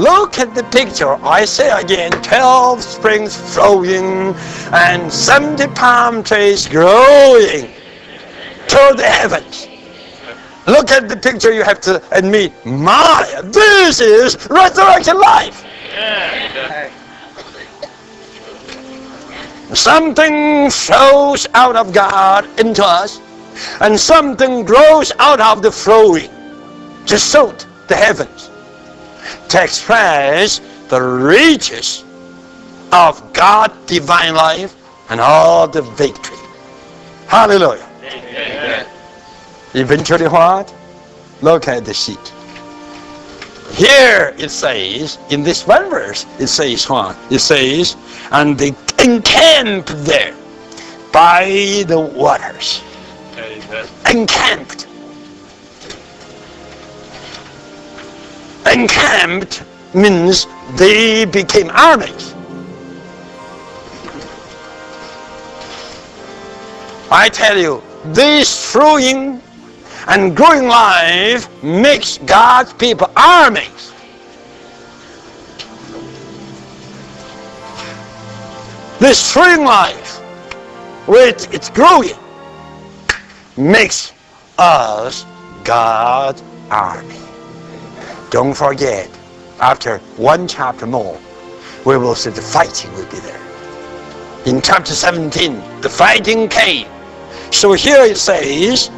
Look at the picture. I say again, 12 springs flowing and 70 palm trees growing to the heavens. Look at the picture. You have to admit, this is resurrection life. Something flows out of God into us, and something grows out of the flowing to suit the heavens, to express the riches of God's divine life and all the victory. Hallelujah. Amen. Eventually what? Look at the sheet. Here it says, in this one verse, it says what? It says, and they encamped there by the waters. Amen. Encamped. Encamped means they became armies. I tell you, this flowing and growing life makes God's people armies. This flowing life, with its growing, makes us God's army. Don't forget, after one chapter more, we will see the fighting will be there. In chapter 17, the fighting came. So here it says,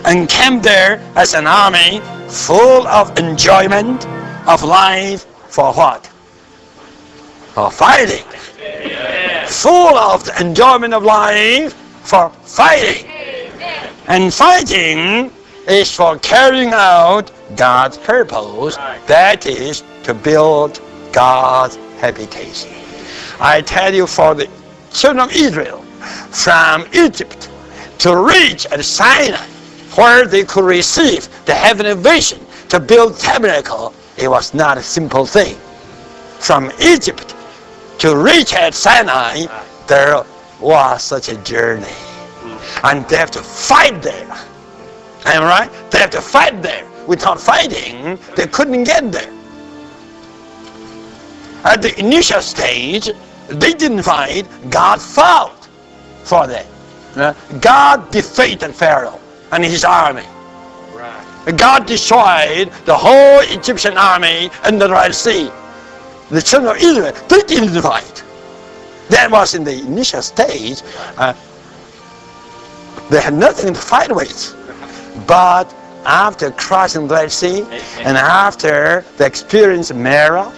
and came there as an army full of enjoyment of life for what? For fighting. Amen. Full of the enjoyment of life for fighting. Amen. And fighting is for carrying out God's purpose, that is to build God's habitation. I tell you, for the children of Israel from Egypt to reach at Sinai, where they could receive the heavenly vision to build tabernacle, it was not a simple thing. From Egypt to reach at Sinai, there was such a journey. And they have to fight there. Am I right? They have to fight there. Without fighting, they couldn't get there. At the initial stage, they didn't fight. God fought for them. God defeated Pharaoh and his army. Right. God destroyed the whole Egyptian army in the Red Sea. The children of Israel, they didn't fight. That was in the initial stage. They had nothing to fight with. But after crossing the Red Sea, and after the experience of Marah,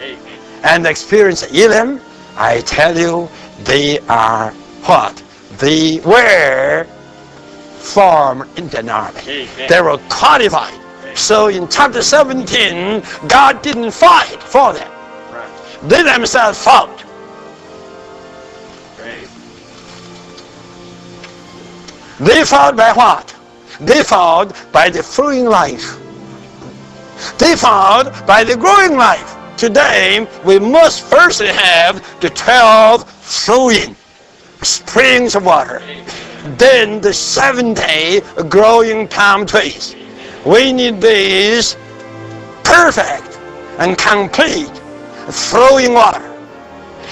and the experience of Elim, I tell you, they are what? They were formed into an army. They were qualified. So in chapter 17, God didn't fight for them. They themselves fought. They fought by what? They fought by the flowing life. They fought by the growing life. Today, we must firstly have the 12 flowing springs of water. Then the 70 growing palm trees. We need these perfect and complete flowing water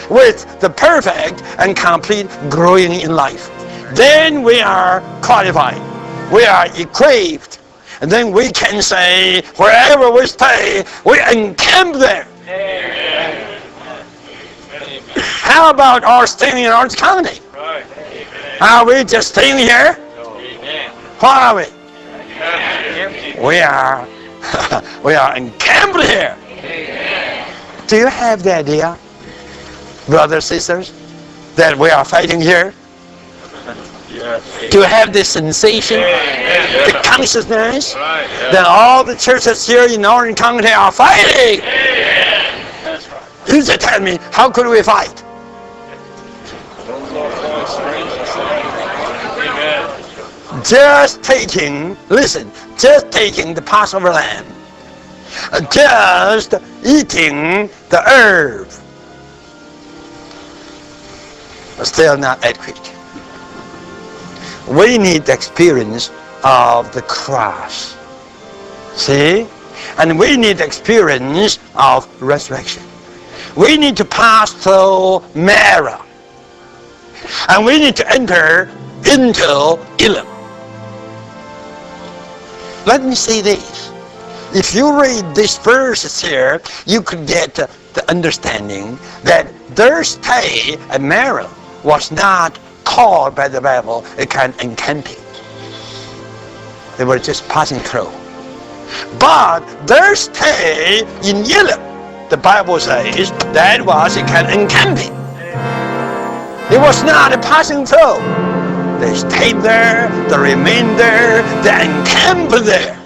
with the perfect and complete growing in life. Then we are qualified. We are equipped. And then we can say, wherever we stay, we encamp there. Amen. How about our staying in Orange County? Right. Are we just staying here? Amen. What are we? We are encamped here. Amen. Do you have the idea, brothers and sisters, that we are fighting here? Yes. Do you have this sensation, the consciousness that all the churches here in Orange County are fighting? That's right. You just tell me, how could we fight? Just taking, listen, just taking the Passover lamb, just eating the herb, but still not adequate. We need the experience of the cross. See? And we need the experience of resurrection. We need to pass through Marah. And we need to enter into Elim. Let me say this. If you read these verses here, you could get the understanding that their stay at Marah was not called by the Bible a kind of encamping. They were just passing through. But their stay in Elim, the Bible says, that was a kind of encamping. It was not a passing through. They stayed there, they remained there, they encamped there.